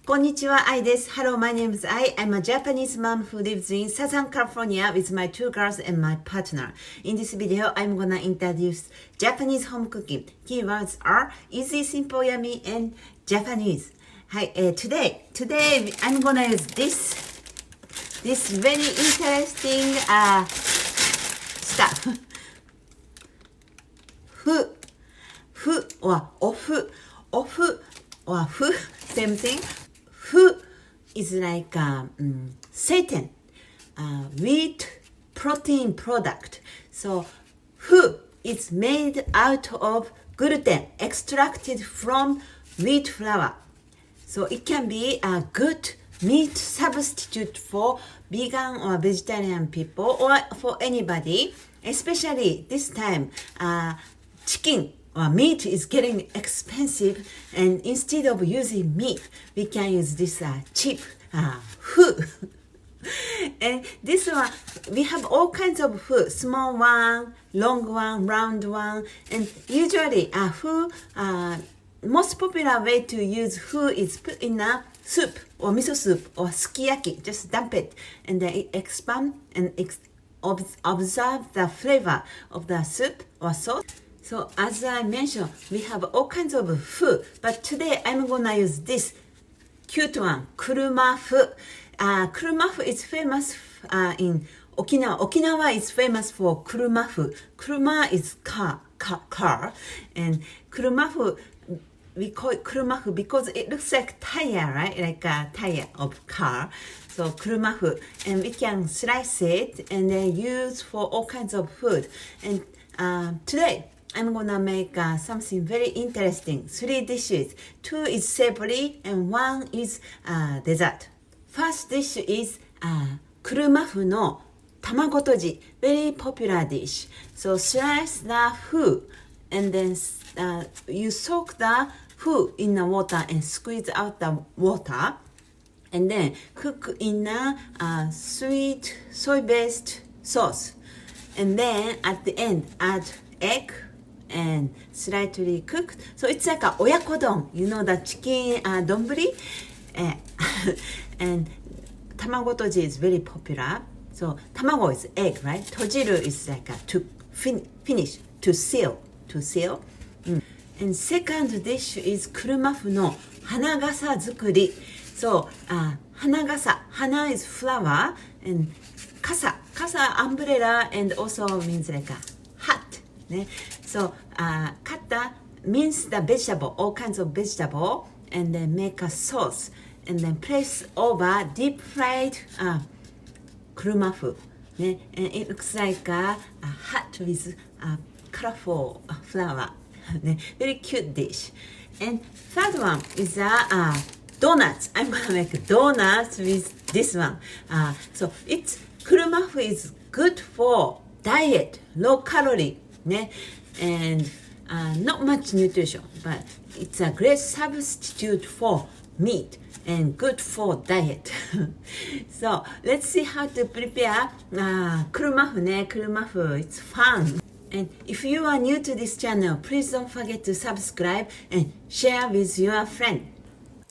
こんにちは、愛です。Hello, my name is Ai. I'm a Japanese mom who lives in Southern California with my two girls and my partner. In this video, I'm gonna introduce Japanese home cooking. Keywords are easy, simple, yummy, and Japanese. はい、today I'm gonna use this very interesting stuff. ふ or おふ or ふ same thing. Fu is like Satan, wheat protein product. So fu is made out of gluten extracted from wheat flour. So it can be a good meat substitute for vegan or vegetarian people or for anybody, especially this time chicken or meat is getting expensive, and instead of using meat, we can use this cheap food. And this one, we have all kinds of food, small one, long one, round one, and usually food, most popular way to use food is put in a soup or miso soup or sukiyaki, just dump it, and then it expand and observe the flavor of the soup or sauce. So as I mentioned, we have all kinds of food, but today I'm gonna use this cute one, Kuruma Fu. Kuruma Fu is famous in Okinawa. Okinawa is famous for Kurumafu. Kuruma is car, and Kurumafu, we call it Kurumafu because it looks like tire, right? Like a tire of car. So Kurumafu, and we can slice it and then use for all kinds of food. And today I'm gonna make something very interesting. 3 dishes. 2 is savory and 1 is dessert. First dish is Kurumafu no Tamago toji. Very popular dish. So slice the fu and then you soak the fu in the water and squeeze out the water. And then cook in a sweet soy-based sauce. And then at the end add egg and slightly cooked. So it's like a oyakodon, you know, the chicken donburi. And tamago toji is very popular. So tamago is egg, right? Tojiru is like to finish, to seal. And second dish is Kurumafu no Hanagasa zukuri. So Hanagasa, hana is flower, and kasa umbrella, and also means like a hat. So kata means the vegetable, all kinds of vegetable, and then make a sauce, and then place over deep fried Kurumafu. And it looks like a hat with colorful flower. Very cute dish. And third one is donuts. I'm gonna make donuts with this one. So it's Kurumafu is good for diet, low calorie, and not much nutrition, but it's a great substitute for meat and good for diet. So let's see how to prepare Kurumafu. Kurumafu, it's fun. And if you are new to this channel, please don't forget to subscribe and share with your friend.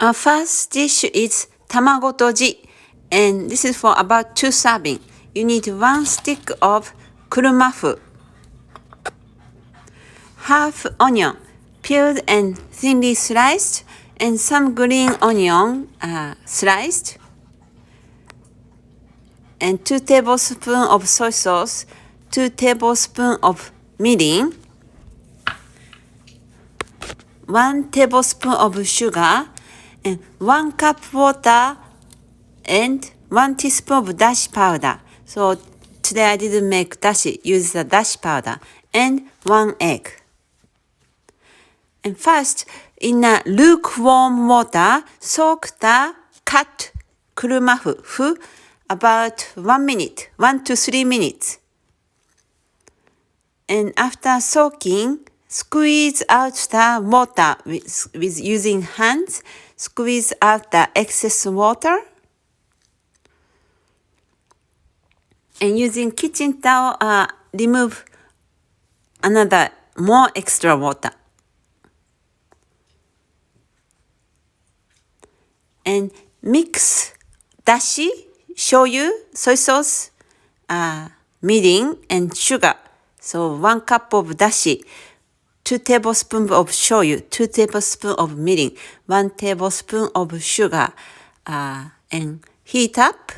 Our first dish is Tamago toji, and this is for about 2 servings. You need 1 stick of Kurumafu, half onion, peeled and thinly sliced, and some green onion sliced, and 2 tablespoons of soy sauce, 2 tablespoons of mirin, 1 tablespoon of sugar, and 1 cup water, and 1 teaspoon of dashi powder. So today I didn't make dashi, use the dashi powder, and 1 egg. And first, in a lukewarm water, soak the cut Kurumafu about 1 minute, 1 to 3 minutes. And after soaking, squeeze out the water with using hands. Squeeze out the excess water. And using kitchen towel, remove another more extra water. and mix dashi, shoyu, soy sauce, mirin, and sugar. So 1 cup of dashi, 2 tablespoons of shoyu, 2 tablespoons of mirin, 1 tablespoon of sugar, and heat up.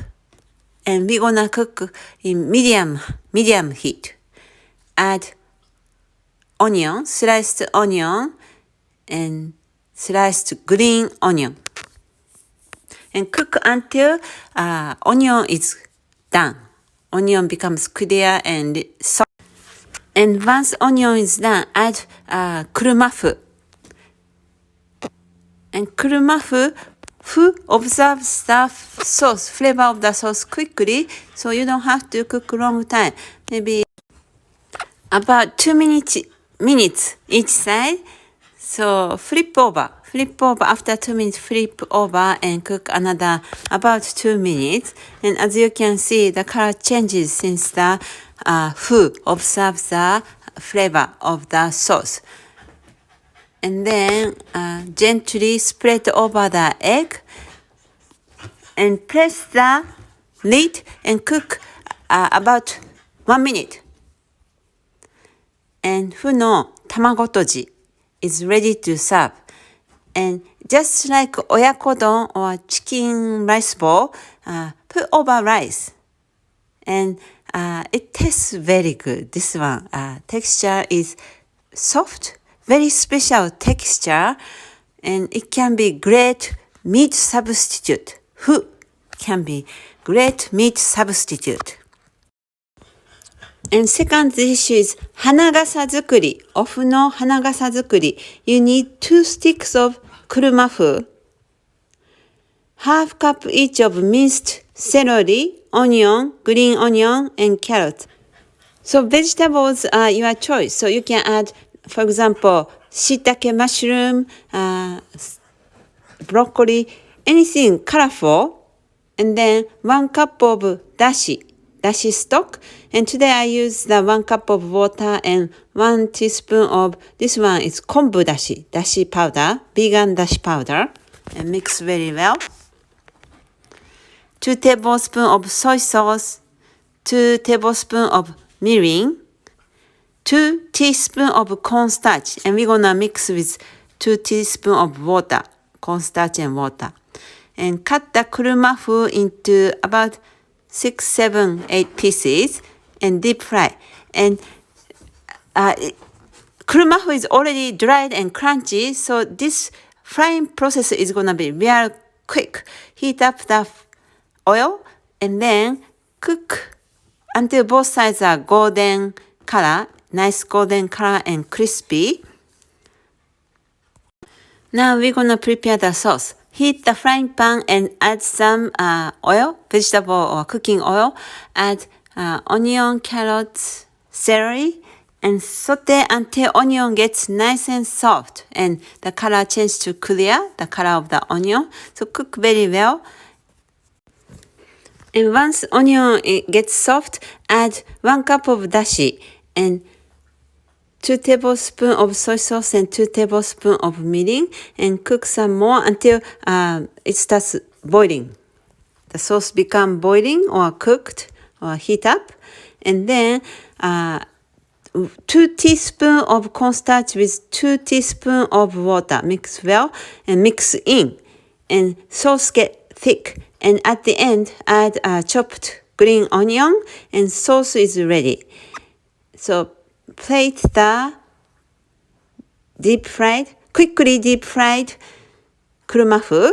And we're gonna cook in medium heat. Add onion, sliced onion, and sliced green onion. And cook until onion is done. Onion becomes clear and soft. And once onion is done, add Kurumafu. And Kurumafu observes the sauce, flavor of the sauce quickly, so you don't have to cook long time. Maybe about 2 minutes each side. So flip over after 2 minutes, flip over and cook another about 2 minutes. And as you can see, the color changes since the fu observes the flavor of the sauce. And then gently spread over the egg and press the lid and cook about 1 minute. And fu no tamago toji is ready to serve. And just like oyakodon or chicken rice ball, put over rice. And it tastes very good. This one, texture is soft, very special texture, and it can be great meat substitute. Fu can be great meat substitute. And second dish is Hanagasa zukuri, ofu no Hanagasa zukuri. You need 2 sticks of Kurumafu, half cup each of minced celery, onion, green onion, and carrot. So vegetables are your choice. So you can add, for example, shiitake mushroom, broccoli, anything colorful. And then 1 cup of dashi stock. And today I use the 1 cup of water and 1 teaspoon of, this one is kombu dashi powder, vegan dashi powder, and mix very well. 2 tablespoons of soy sauce, 2 tablespoons of mirin, 2 teaspoons of cornstarch, and we're gonna mix with 2 teaspoons of water, cornstarch and water. And cut the Kurumafu into about 6, 7, 8 pieces and deep fry. And Kurumafu is already dried and crunchy, so this frying process is gonna be real quick. Heat up the oil and then cook until both sides are golden color, nice golden color and crispy. Now we're gonna prepare the sauce. Heat the frying pan and add some oil, vegetable or cooking oil. Add onion, carrots, celery, and saute until onion gets nice and soft and the color changes to clear, the color of the onion. So cook very well. And once onion gets soft, add 1 cup of dashi and 2 tablespoons of soy sauce and 2 tablespoons of mirin, and cook some more until it starts boiling. The sauce become boiling or cooked or heat up. And then 2 teaspoons of cornstarch with 2 teaspoons of water. Mix well and mix in. And sauce get thick. And at the end, add chopped green onion and sauce is ready. So plate the quickly deep fried Kurumafu,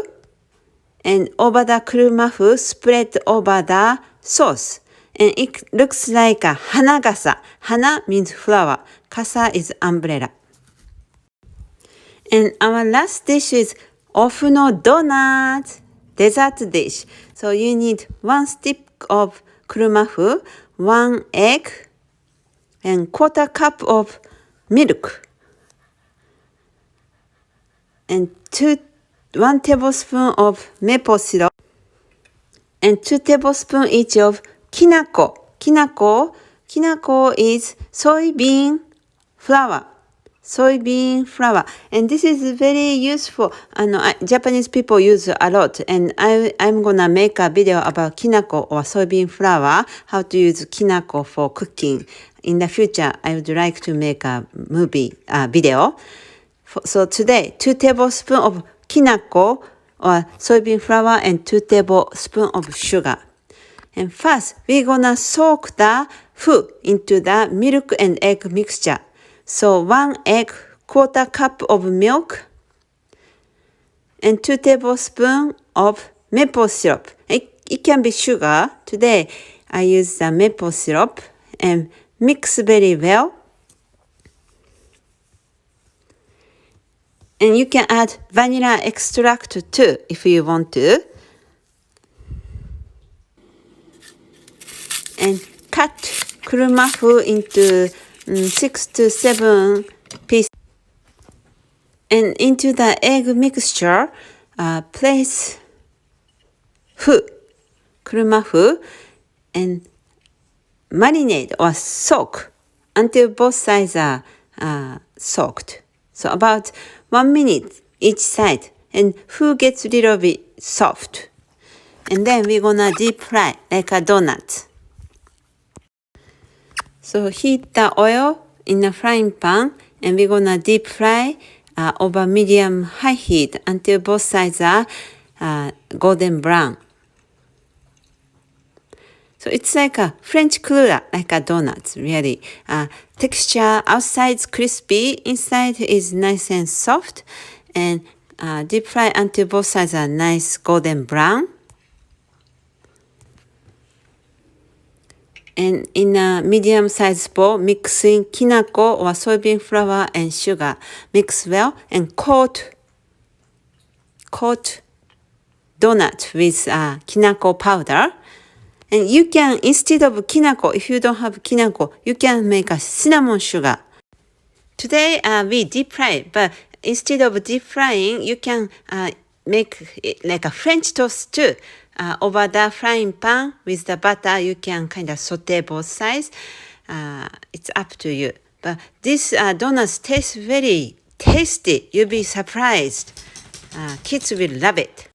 and over the Kurumafu spread over the sauce. And it looks like a Hanagasa. Hana means flower. Kasa is umbrella. And our last dish is ofu no Doughnut, dessert dish. So you need 1 stick of Kurumafu, 1 egg, and 1/4 cup of milk, and 1 tablespoon of maple syrup, and 2 tablespoons each of Kinako. Kinako is soybean flour. soybean flour. And this is very useful. Japanese people use a lot. And I'm gonna make a video about Kinako or soybean flour, how to use Kinako for cooking. In the future, I would like to make a video. So today, 2 tablespoons of Kinako or soybean flour and 2 tablespoons of sugar. And first, we're gonna soak the fu into the milk and egg mixture. So 1 egg, 1/4 cup of milk, and 2 tablespoons of maple syrup. It can be sugar. Today, I use the maple syrup and mix very well. And you can add vanilla extract too if you want to. And cut Kurumafu into 6 to 7 pieces. And into the egg mixture, place Kurumafu, and marinate or soak until both sides are soaked. So about 1 minute each side, and fu gets a little bit soft. And then we're gonna deep fry like a donut. So heat the oil in a frying pan, and we're gonna deep fry over medium-high heat until both sides are golden brown. So it's like a French cruller, like a donut, really. Texture outside's crispy, inside is nice and soft, and deep fry until both sides are nice golden brown. And in a medium-sized bowl, mix in Kinako or soybean flour and sugar. Mix well and coat donut with Kinako powder. And you can, instead of Kinako, if you don't have Kinako, you can make a cinnamon sugar. Today we deep fry, but instead of deep frying, you can make it like a French toast too. Over the frying pan with the butter, you can kind of saute both sides. It's up to you. But this donuts taste very tasty. You'll be surprised. Kids will love it.